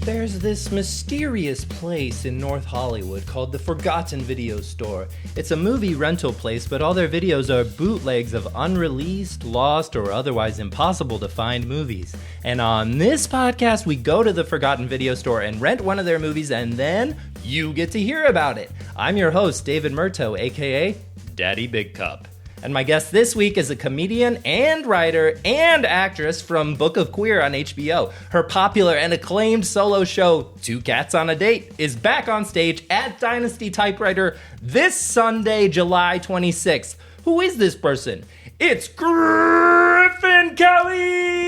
There's this mysterious place in North Hollywood called the Forgotten Video Store. It's a movie rental place, but all their videos are bootlegs of unreleased, lost, or otherwise impossible to find movies. And on this podcast, we go to the Forgotten Video Store and rent one of their movies, and then you get to hear about it. I'm your host, David Murto, aka Daddy Big Cup. And my guest this week is a comedian and writer and actress from Book of Queer on HBO. Her popular and acclaimed solo show, Two Cats on a Date, is back on stage at Dynasty Typewriter this Sunday, July 26th. Who is this person? It's Griffin Kelly!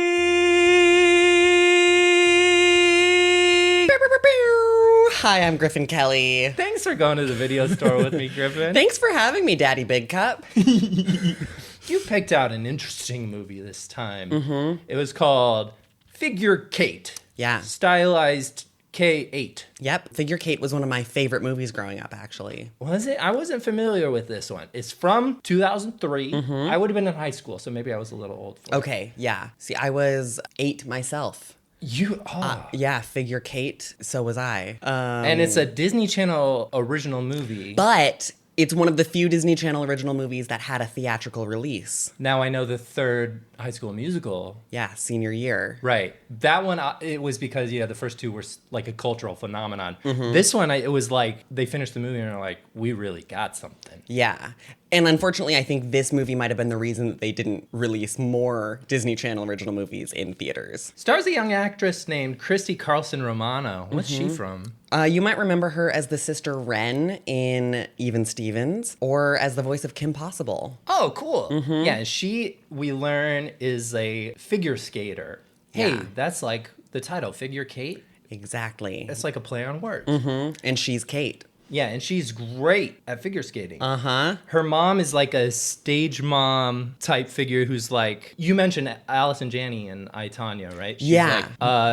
Hi, I'm Griffin Kelly. Thanks for going to the video store with me, Griffin. Thanks for having me, Daddy Big Cup. You picked out an interesting movie this time. Mm-hmm. It was called Figure Kate. Yeah. Stylized K8. Yep. Figure Kate was one of my favorite movies growing up, actually. Was it? I wasn't familiar with this one. It's from 2003. Mm-hmm. I would have been in high school, so maybe I was a little old for it. Okay, yeah. See, I was 8 myself. Yeah, Figure Kate, so was I. And it's a Disney Channel original movie. But it's one of the few Disney Channel original movies that had a theatrical release. Now I know the third High School Musical. Yeah, senior year. Right. That one, it was because, the first two were like a cultural phenomenon. Mm-hmm. This one, it was like, they finished the movie and they're like, we really got something. Yeah. And unfortunately, I think this movie might have been the reason that they didn't release more Disney Channel original movies in theaters. Stars a young actress named Christy Carlson Romano. What's she from? You might remember her as the sister Wren in Even Stevens, or as the voice of Kim Possible. Oh, cool. Mm-hmm. Yeah, we learn, is a figure skater. Hey, that's like the title, Figure Kate. Exactly. That's like a play on words. Mm-hmm. And she's Kate. Yeah, and she's great at figure skating. Uh-huh. Her mom is like a stage mom type figure who's like, you mentioned Allison Janney and I, Tonya, right? She's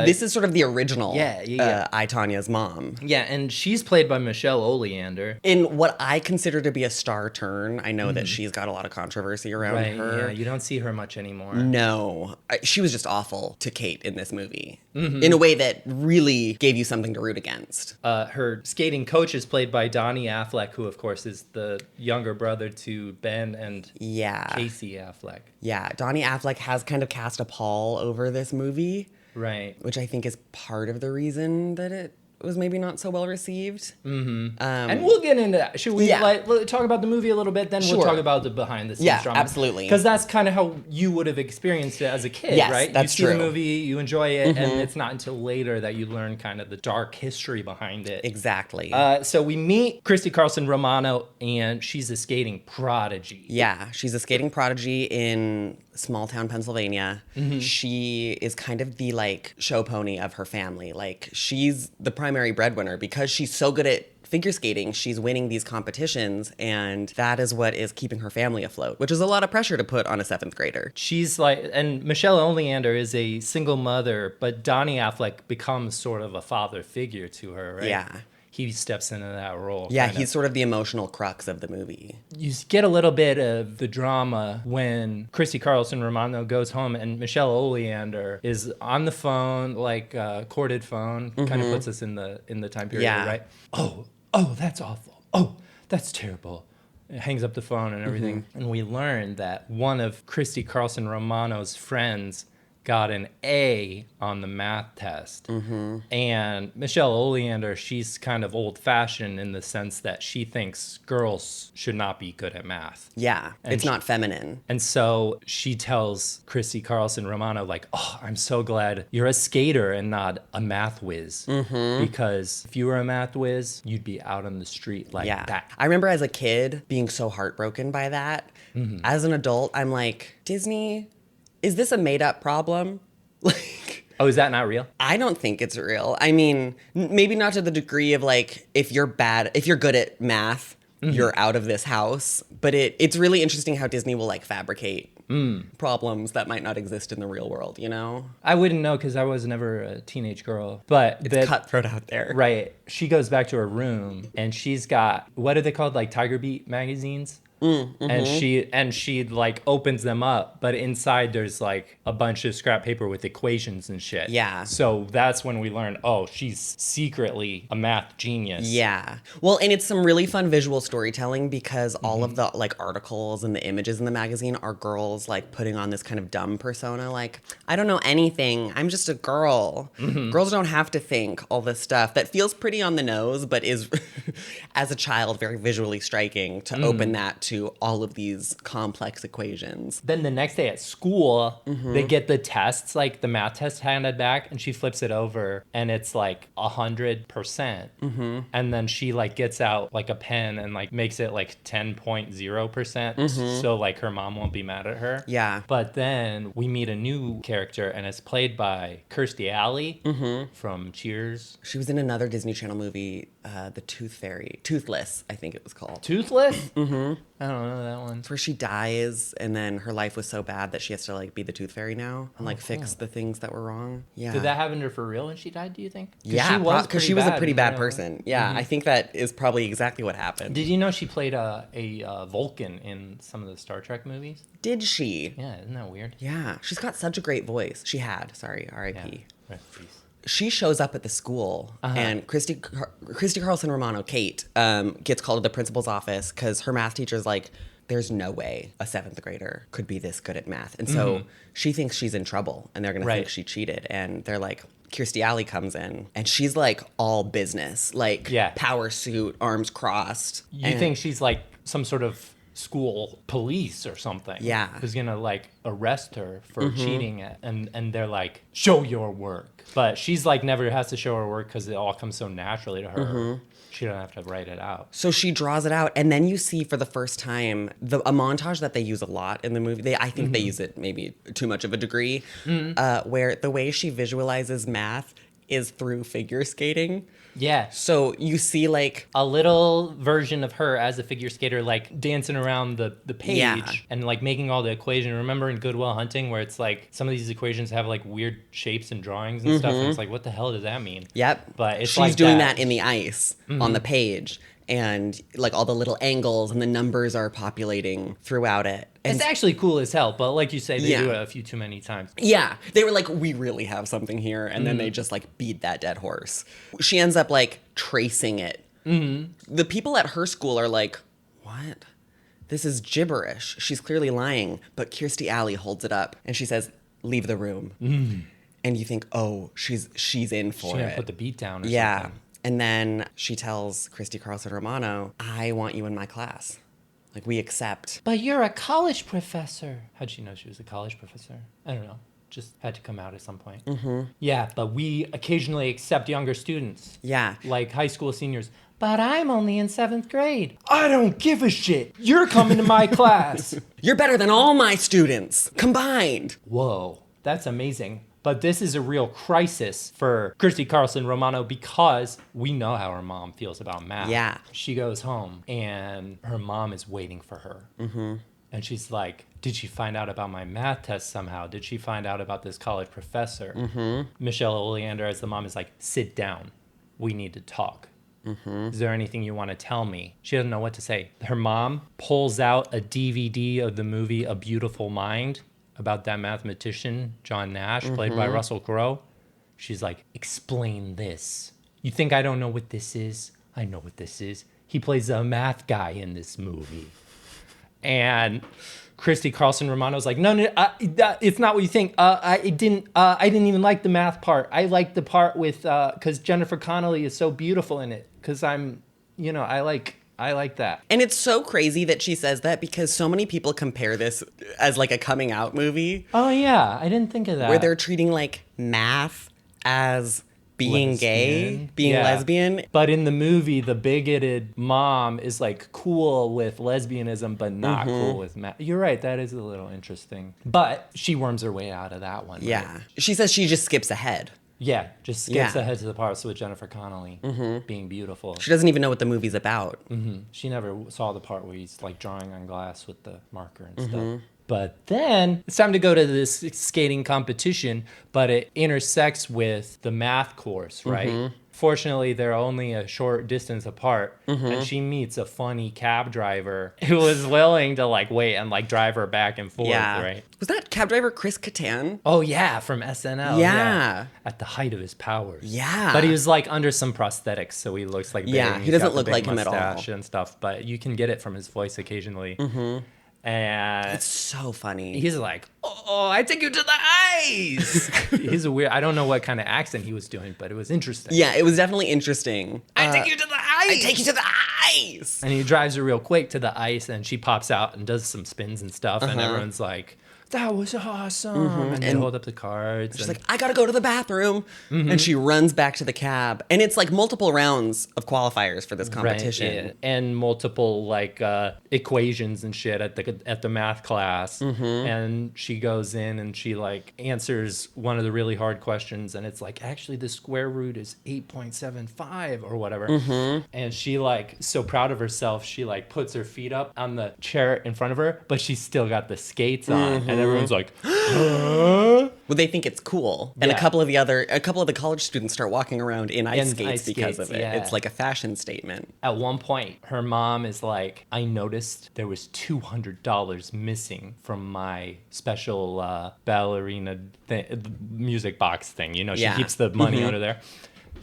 this is sort of the original I, Tonya's mom. Yeah, and she's played by Michelle Oleander. In what I consider to be a star turn. I know that she's got a lot of controversy around her. Yeah, you don't see her much anymore. No. She was just awful to Kate in this movie. Mm-hmm. In a way that really gave you something to root against. Her skating coach is played by Donnie Affleck, who, of course, is the younger brother to Ben and Casey Affleck. Yeah, Donnie Affleck has kind of cast a pall over this movie. Right. Which I think is part of the reason that it was maybe not so well received. Mm-hmm. And we'll get into that. Should we talk about the movie a little bit? Then we'll talk about the behind the scenes drama. Yeah, absolutely. Because that's kind of how you would have experienced it as a kid, right? That's true. You see true. the movie, you enjoy it, and it's not until later that you learn kind of the dark history behind it. Exactly. So we meet Christy Carlson Romano, and she's a skating prodigy. Yeah, she's a skating prodigy in small town Pennsylvania. Mm-hmm. She is kind of the show pony of her family. She's the primary breadwinner because she's so good at figure skating. She's winning these competitions, and that is what is keeping her family afloat, which is a lot of pressure to put on a 7th grader. She's and Michelle Oleander is a single mother, but Donnie Affleck becomes sort of a father figure to her, right? Yeah. He steps into that role. Yeah, he's sort of the emotional crux of the movie. You get a little bit of the drama when Christy Carlson Romano goes home and Michelle Oleander is on the phone, corded phone, kind of puts us in the time period, right? Oh, that's awful. Oh, that's terrible. It hangs up the phone and everything. Mm-hmm. And we learn that one of Christy Carlson Romano's friends got an A on the math test. Mm-hmm. And Michelle Oleander, she's kind of old-fashioned in the sense that she thinks girls should not be good at math. Yeah, it's not feminine. And so she tells Christy Carlson Romano, I'm so glad you're a skater and not a math whiz. Mm-hmm. Because if you were a math whiz, you'd be out on the street that. I remember as a kid being so heartbroken by that. Mm-hmm. As an adult, I'm like, Disney, is this a made-up problem? Oh, is that not real? I don't think it's real. I mean, maybe not to the degree of if you're good at math, you're out of this house. But it's really interesting how Disney will fabricate problems that might not exist in the real world, I wouldn't know because I was never a teenage girl. But it's cutthroat out there. Right. She goes back to her room and she's got, what are they called? Tiger Beat magazines? and she like opens them up, but inside there's like a bunch of scrap paper with equations and shit. Yeah. So that's when we learned, oh, she's secretly a math genius. Yeah. Well, and it's some really fun visual storytelling because all of the like articles and the images in the magazine are girls like putting on this kind of dumb persona. Like, I don't know anything. I'm just a girl. Girls don't have to think all this stuff that feels pretty on the nose, but is, as a child, very visually striking to open that to all of these complex equations. Then the next day at school, they get the tests, like the math test handed back, and she flips it over, and it's like 100%. And then she like gets out like a pen and like makes it like 10.0%, so like her mom won't be mad at her. Yeah. But then we meet a new character, and it's played by Kirstie Alley from Cheers. She was in another Disney Channel movie, The Tooth Fairy. Toothless, I think it was called. Toothless? I don't know that one. It's where she dies, and then her life was so bad that she has to like be the Tooth Fairy now and like fix the things that were wrong. Yeah. Did that happen to her for real when she died, do you think? Yeah, because she was a pretty bad person. Yeah, I think that is probably exactly what happened. Did you know she played a Vulcan in some of the Star Trek movies? Did she? Yeah, isn't that weird? Yeah, she's got such a great voice. She had, sorry, R.I.P. Yeah. Peace. She shows up at the school, and Christy Carlson Romano, Kate, gets called to the principal's office because her math teacher's like, there's no way a 7th grader could be this good at math. And so she thinks she's in trouble, and they're going to think she cheated. And they're like, Kirstie Alley comes in, and she's like all business, like power suit, arms crossed. You think she's like some sort of school police or something. Yeah. Who's gonna like arrest her for cheating and they're like, show your work. But she's like never has to show her work because it all comes so naturally to her. She don't have to write it out. So she draws it out, and then you see for the first time a montage that they use a lot in the movie. I think they use it maybe too much of a degree, where the way she visualizes math is through figure skating. Yeah. So you see like a little version of her as a figure skater, like dancing around the page and like making all the equations. Remember in Good Will Hunting where it's like some of these equations have like weird shapes and drawings and stuff, and it's like, what the hell does that mean? Yep. But it's she's like doing that in the ice on the page, and like all the little angles and the numbers are populating throughout it. And it's actually cool as hell, but like you say, they do it a few too many times. Yeah. They were like, we really have something here. And then they just like beat that dead horse. She ends up like tracing it. The people at her school are like, what? This is gibberish. She's clearly lying. But Kirstie Alley holds it up and she says, leave the room. And you think, oh, she's in for it. She gonna put the beat down or something. And then she tells Christy Carlson Romano, I want you in my class. Like, we accept. But you're a college professor. How'd she know she was a college professor? I don't know. Just had to come out at some point. Yeah, but we occasionally accept younger students. Yeah. Like high school seniors. But I'm only in 7th grade. I don't give a shit. You're coming to my class. You're better than all my students combined. Whoa, that's amazing. But this is a real crisis for Kirstie Carlson Romano because we know how her mom feels about math. Yeah. She goes home and her mom is waiting for her. And she's like, did she find out about my math test somehow? Did she find out about this college professor? Michelle Oleander as the mom is like, sit down. We need to talk. Is there anything you want to tell me? She doesn't know what to say. Her mom pulls out a DVD of the movie A Beautiful Mind about that mathematician, John Nash, played by Russell Crowe. She's like, explain this. You think I don't know what this is? I know what this is. He plays a math guy in this movie. And Kirstie Carlson Romano's like, no, it's not what you think. I didn't even like the math part. I liked the part with, because Jennifer Connelly is so beautiful in it. Because I'm, I like that. And it's so crazy that she says that because so many people compare this as like a coming out movie. Oh, yeah. I didn't think of that. Where they're treating like math as being gay, being lesbian. But in the movie, the bigoted mom is like cool with lesbianism, but not cool with math. You're right. That is a little interesting. But she worms her way out of that one. Yeah. Right? She says she just skips ahead. Yeah, just skips ahead to the parts with Jennifer Connelly being beautiful. She doesn't even know what the movie's about. She never saw the part where he's like drawing on glass with the marker and stuff. But then it's time to go to this skating competition, but it intersects with the math course, right? Fortunately, they're only a short distance apart, and she meets a funny cab driver who was willing to like wait and like drive her back and forth, right? Was that cab driver Chris Kattan? Oh yeah, from SNL. Yeah. At the height of his powers. Yeah. But he was like under some prosthetics, so he looks like big, Yeah, and he he's doesn't got the look big like him at all. mustache and stuff, but you can get it from his voice occasionally. And It's so funny. he's like, "Oh, I take you to the ice." He's a weird. I don't know what kind of accent he was doing, but it was interesting. Yeah, it was definitely interesting. I take you to the ice. I take you to the ice. And he drives her real quick to the ice, and she pops out and does some spins and stuff, and everyone's like, "That was awesome!" And they hold up the cards. She's and like, I gotta go to the bathroom. And she runs back to the cab. And it's like multiple rounds of qualifiers for this competition. Right, yeah. And multiple like equations and shit at the math class. And she goes in and she like answers one of the really hard questions, and it's like, actually the square root is 8.75 or whatever. And she like so proud of herself, she like puts her feet up on the chair in front of her, but she's still got the skates on, and everyone's like, huh? Well, they think it's cool. And Yeah. a couple of the college students start walking around in ice In skates ice because skates, of it. yeah. It's like a fashion statement. At one point, her mom is like, I noticed there was $200 missing from my special ballerina music box thing. You know, she Yeah. keeps the money under there.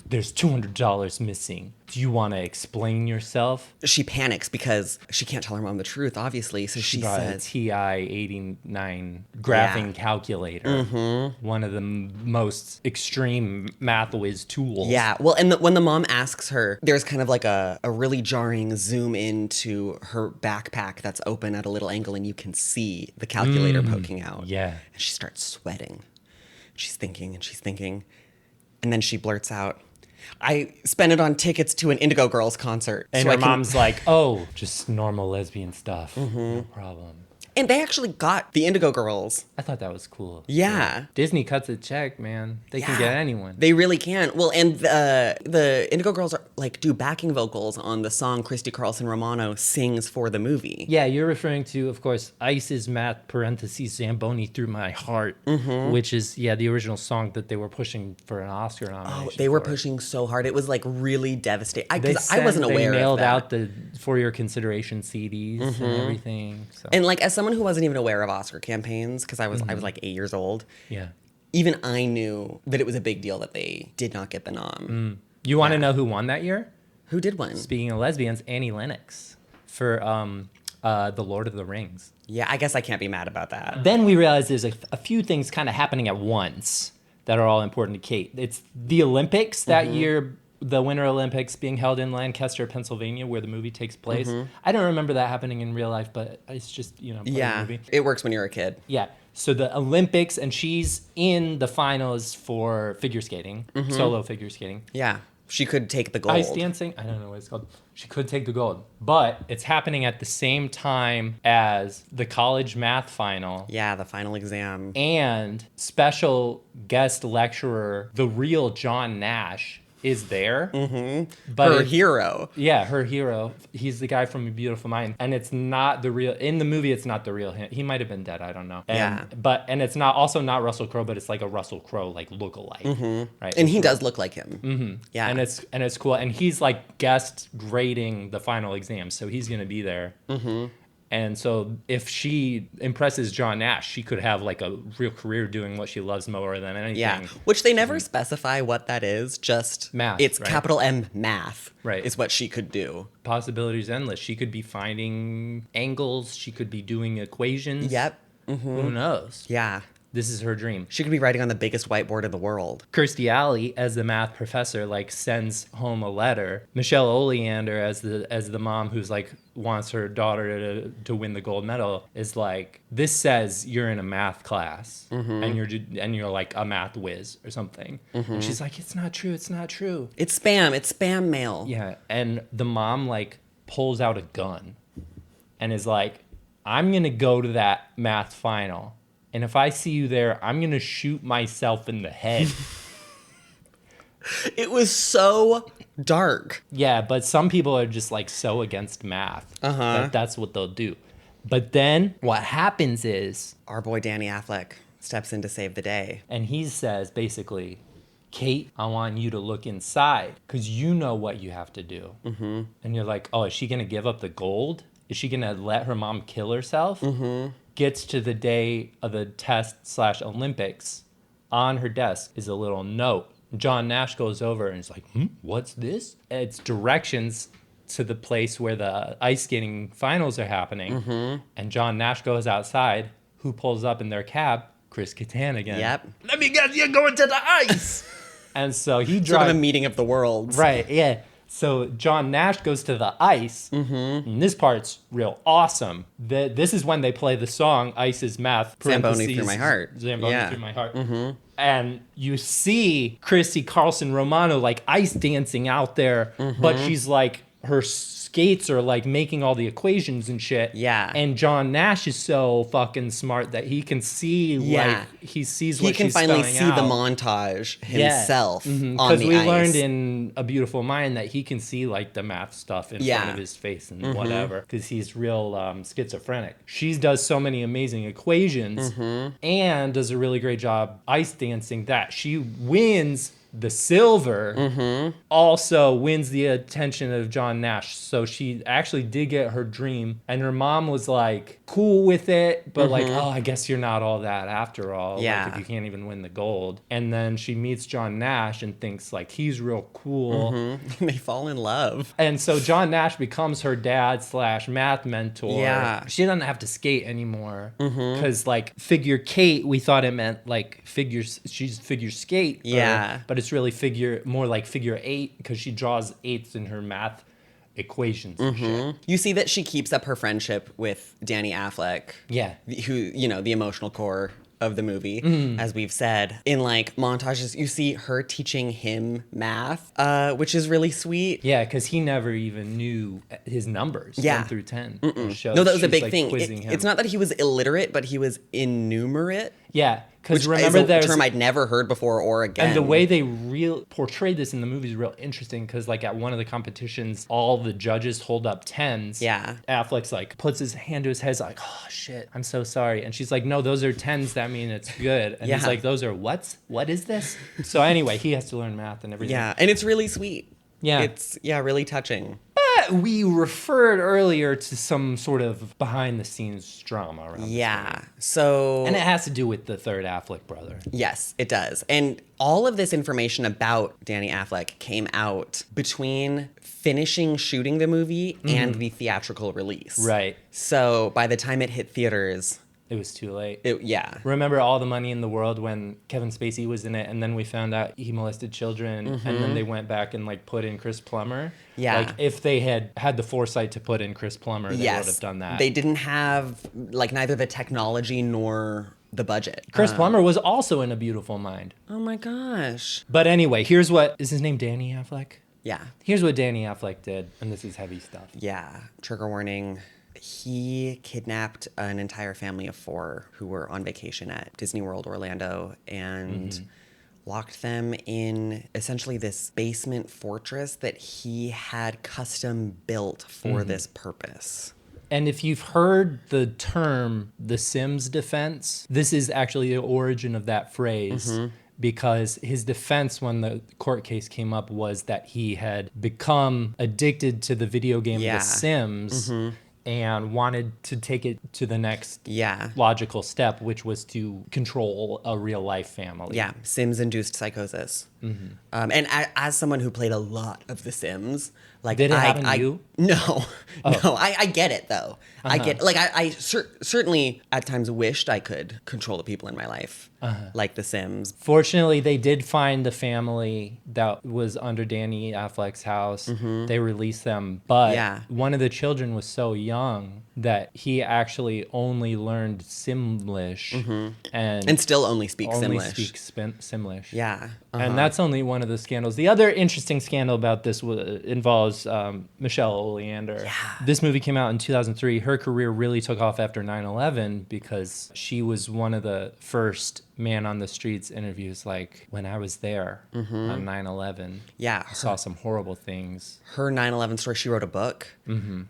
There's $200 missing. Do you want to explain yourself? She panics because she can't tell her mom the truth, obviously. So she Brought a says, TI-89 graphing calculator. One of the most extreme math whiz tools. yeah. Well, and when the mom asks her, there's kind of like a really jarring zoom into her backpack that's open at a little angle, and you can see the calculator poking out. Yeah. And she starts sweating. She's thinking and she's thinking. And then she blurts out, I spent it on tickets to an Indigo Girls concert. And so her mom's like, oh, just normal lesbian stuff. No problem. And they actually got the Indigo Girls. I thought that was cool. Yeah. Disney cuts a check, man. They can get anyone. They really can. Well, and the Indigo Girls are like do backing vocals on the song Christy Carlson Romano sings for the movie. Yeah, you're referring to, of course, Ice's Math parentheses Zamboni Through My Heart, which is, the original song that they were pushing for an Oscar nomination. Oh, they were for. pushing so hard. It was like really devastating. I They wasn't aware of that. They nailed out the For Your Consideration CDs and everything. So. And like as someone who wasn't even aware of Oscar campaigns, because I was like 8 years old. Yeah. Even I knew that it was a big deal that they did not get the nom. You want to know who won that year? Who did win? Speaking of lesbians, Annie Lennox for The Lord of the Rings. Yeah, I guess I can't be mad about that. Then we realize there's a few things kind of happening at once that are all important to Kate. It's the Olympics that year, the Winter Olympics being held in Lancaster, Pennsylvania, where the movie takes place. I don't remember that happening in real life, but it's just, part of the movie. It works when you're a kid. Yeah. So the Olympics, and she's in the finals for figure skating, solo figure skating. Yeah, she could take the gold. Ice dancing? I don't know what it's called. She could take the gold. But it's happening at the same time as the college math final. Yeah, the final exam. And special guest lecturer, the real John Nash, is there. But Her hero. Yeah, her hero. He's the guy from A Beautiful Mind. And it's not the real... In the movie, it's not the real him. He might have been dead. I don't know. And it's also not Russell Crowe, but it's like a Russell Crowe like lookalike. Right? And he does look like him. Yeah. And it's cool. And he's like guest grading the final exam. So he's going to be there. And so if she impresses John Nash, she could have like a real career doing what she loves more than anything. Yeah, which they never specify what that is, just math. It's right? capital M math. Right. Is what she could do. Possibilities endless. She could be finding angles. She could be doing equations. Yep. Who knows? Yeah. This is her dream. She could be writing on the biggest whiteboard in the world. Kirstie Alley, as the math professor, like sends home a letter. Michelle Oleander, as the mom who's like wants her daughter to win the gold medal, is like, this says you're in a math class and you're like a math whiz or something. And she's like, it's not true. It's not true. It's spam. It's spam mail. Yeah, and the mom like pulls out a gun and is like, I'm gonna go to that math final. And if I see you there, I'm going to shoot myself in the head. It was so dark. Yeah, but some people are just like so against math that that's what they'll do. But then what happens is... Our boy Danny Affleck steps in to save the day. And he says, basically, Kate, I want you to look inside because you know what you have to do. Mm-hmm. And you're like, oh, is she going to give up the gold? Is she going to let her mom kill herself? Mm-hmm. Gets to the day of the test/Olympics. On her desk is a little note. John Nash goes over and is like, what's this? It's directions to the place where the ice skating finals are happening. Mm-hmm. And John Nash goes outside. Who pulls up in their cab? Chris Kattan again. Yep. Let me guess, you're going to the ice. And so he drives. Sort of a meeting of the worlds. Right, yeah. So John Nash goes to the ice. Mm-hmm. And this part's real awesome. This is when they play the song Ice is Math. Zamboni Through My Heart. Zamboni Through My Heart. Mm-hmm. And you see Chrissy Carlson Romano like ice dancing out there. Mm-hmm. But she's like, her skates are like making all the equations and shit. Yeah. And John Nash is so fucking smart that he can see like he sees what she's spelling out. He can finally see the montage himself on the ice. Because we learned in A Beautiful Mind that he can see like the math stuff in front of his face and whatever because he's real schizophrenic. She does so many amazing equations and does a really great job ice dancing that she wins the silver, also wins the attention of John Nash. So she actually did get her dream, and her mom was like cool with it, but like, oh, I guess you're not all that after all. Yeah. Like, if you can't even win the gold. And then she meets John Nash and thinks like he's real cool. They fall in love. And so John Nash becomes her dad/math mentor. Yeah. She doesn't have to skate anymore because like figure Kate, we thought it meant like she's figure skate. Yeah. But it's really more like figure eight because she draws eights in her math equations and shit. You see that she keeps up her friendship with Danny Affleck. Yeah. Who, you know, the emotional core of the movie, as we've said. In like montages, you see her teaching him math, which is really sweet. Yeah, because he never even knew his numbers, 1 through 10. No, that was a big thing. It's not that he was illiterate, but he was innumerate. Yeah, because Which remember is a term I'd never heard before or again. And the way they portrayed this in the movie is real interesting because like at one of the competitions, all the judges hold up 10s. Yeah. Affleck's like puts his hand to his head, like, oh shit, I'm so sorry. And she's like, no, those are 10s. That mean it's good. And he's like, those are whats? What is this? So anyway, he has to learn math and everything. Yeah, and it's really sweet. Yeah. It's, really touching. We referred earlier to some sort of behind-the-scenes drama around this movie. So... And it has to do with the third Affleck brother. Yes, it does. And all of this information about Danny Affleck came out between finishing shooting the movie and the theatrical release. Right. So by the time it hit theaters... It was too late. Remember All the Money in the World when Kevin Spacey was in it and then we found out he molested children and then they went back and like put in Chris Plummer? Yeah. Like if they had the foresight to put in Chris Plummer, they would have done that. They didn't have like neither the technology nor the budget. Chris Plummer was also in A Beautiful Mind. Oh my gosh. But anyway, is his name Danny Affleck? Yeah. Here's what Danny Affleck did, and this is heavy stuff. Yeah. Trigger warning. He kidnapped an entire family of 4 who were on vacation at Disney World Orlando and locked them in essentially this basement fortress that he had custom built for this purpose. And if you've heard the term the Sims defense, this is actually the origin of that phrase. Because his defense when the court case came up was that he had become addicted to the video game The Sims and wanted to take it to the next logical step, which was to control a real life family. Yeah, Sims-induced psychosis. And as someone who played a lot of The Sims, like did it happen to you? No, no. I get it though. I get like I certainly at times wished I could control the people in my life, like The Sims. Fortunately, they did find the family that was under Danny Affleck's house. They released them, but one of the children was so young that he actually only learned Simlish and still only speaks Simlish. Yeah. And that's only one of the scandals. The other interesting scandal about this involves Michelle Oleander. Yeah. This movie came out in 2003. Her career really took off after 9/11 because she was one of the first man on the streets interviews like, when I was there on 9/11, Yeah. I saw some horrible things. Her 9/11 story, she wrote a book.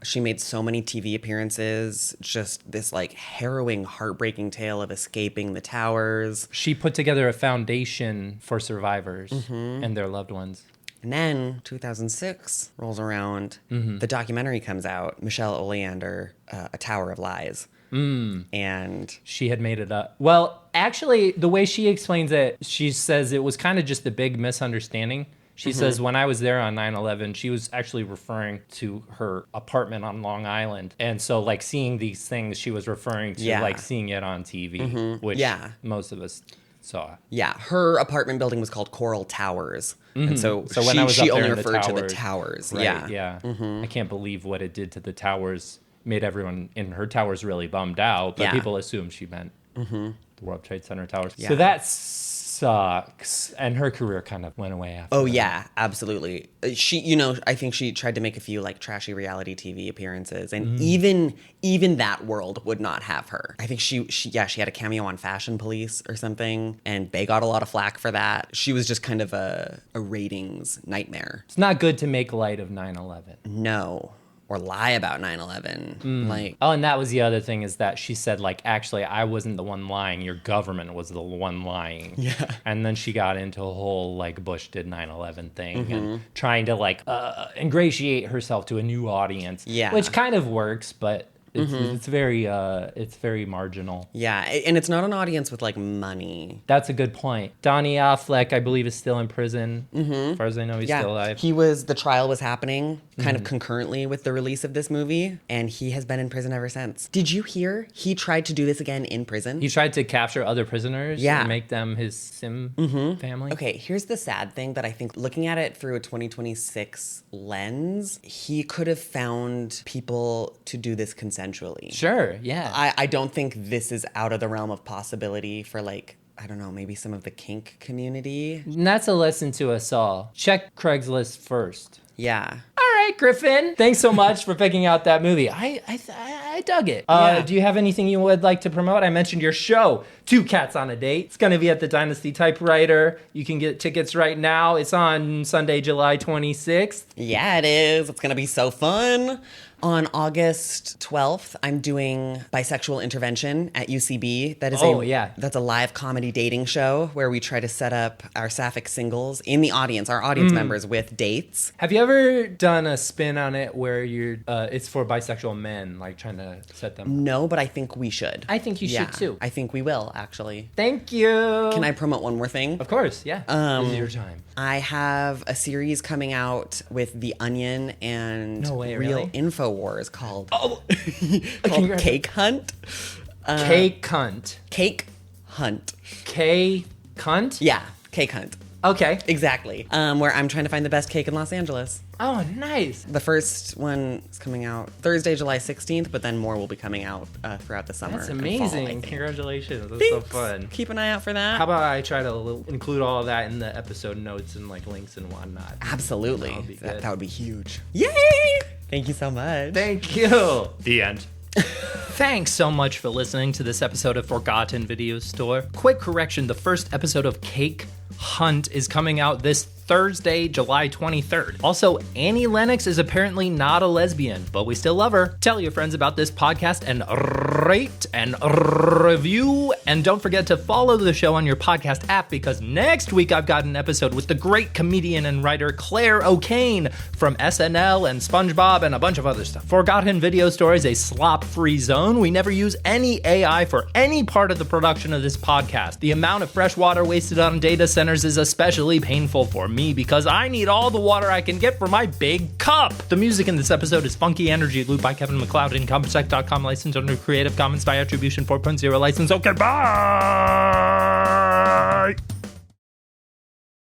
She made so many TV appearances, just this like harrowing, heartbreaking tale of escaping the towers. She put together a foundation for survivors and their loved ones. And then 2006 rolls around, the documentary comes out, Michelle Oleander, A Tower of Lies. And She had made it up. Well, actually, the way she explains it, she says it was kind of just a big misunderstanding. She says when I was there on 9/11, she was actually referring to her apartment on Long Island. And so like seeing these things, she was referring to like seeing it on TV, which most of us saw. Yeah, her apartment building was called Coral Towers. And so when she, I was she up there only in the referred to the towers, towers. Right, Yeah. I can't believe what it did to the towers. Made everyone in her towers really bummed out, but people assumed she meant the World Trade Center towers. Yeah. So that sucks. And her career kind of went away after Oh, that. yeah, absolutely. She, I think she tried to make a few like trashy reality TV appearances, and even that world would not have her. I think she had a cameo on Fashion Police or something, and they got a lot of flack for that. She was just kind of a ratings nightmare. It's not good to make light of 9/11. No. Or lie about 9/11. Like, Oh, and that was the other thing is that she said, like, actually, I wasn't the one lying. Your government was the one lying. Yeah. And then she got into a whole, like, Bush did 9/11 thing and trying to, like, ingratiate herself to a new audience. Yeah. Which kind of works, but it's very marginal. yeah, and it's not an audience with like money. That's a good point. Donnie Affleck, I believe, is still in prison. As far as I know, he's still alive. The trial was happening kind of concurrently with the release of this movie, and he has been in prison ever since. Did you hear he tried to do this again in prison? He tried to capture other prisoners and make them his sim family. Okay, here's the sad thing that I think looking at it through a 2026 lens, he could have found people to do this consensually. Sure, yeah. I don't think this is out of the realm of possibility for like, I don't know, maybe some of the kink community. And that's a lesson to us all. Check Craigslist first. Yeah. All right, Griffin. Thanks so much for picking out that movie. I dug it. Yeah. Do you have anything you would like to promote? I mentioned your show, Two Cats on a Date. It's going to be at the Dynasty Typewriter. You can get tickets right now. It's on Sunday, July 26th. Yeah, it is. It's going to be so fun. On August 12th, I'm doing Bisexual Intervention at UCB. That is that's a live comedy dating show where we try to set up our sapphic singles in the audience, our audience members, with dates. Have you ever done a spin on it where it's for bisexual men, like trying to set them up? No, but I think we should. I think you should too. I think we will, actually. Thank you. Can I promote one more thing? Of course, yeah. This is your time. I have a series coming out with The Onion and No way, Real really? InfoWars called Congrats. Cake Hunt. Cake Cunt. Cake Hunt. Cunt? Yeah, Cake Hunt. Okay. Exactly. Where I'm trying to find the best cake in Los Angeles. Oh, nice. The first one is coming out Thursday, July 16th, but then more will be coming out throughout the summer. That's and amazing. fall, I think. Congratulations. That's Thanks. so fun. Keep an eye out for that. How about I try to include all of that in the episode notes and like links and whatnot? Absolutely. That'll be good. That would be huge. Yay! Thank you so much. Thank you. The end. Thanks so much for listening to this episode of Forgotten Video Store. Quick correction, the first episode of Cake Hunt is coming out this Thursday, July 23rd. Also, Annie Lennox is apparently not a lesbian, but we still love her. Tell your friends about this podcast and rate and review. And don't forget to follow the show on your podcast app because next week I've got an episode with the great comedian and writer Claire O'Kane from SNL and SpongeBob and a bunch of other stuff. Forgotten Video Store is a slop-free zone. We never use any AI for any part of the production of this podcast. The amount of fresh water wasted on data centers is especially painful for me because I need all the water I can get for my big cup. The music in this episode is Funky Energy, looped by Kevin MacLeod, Incompetech.com, licensed under Creative Commons by Attribution 4.0 license. Okay, bye!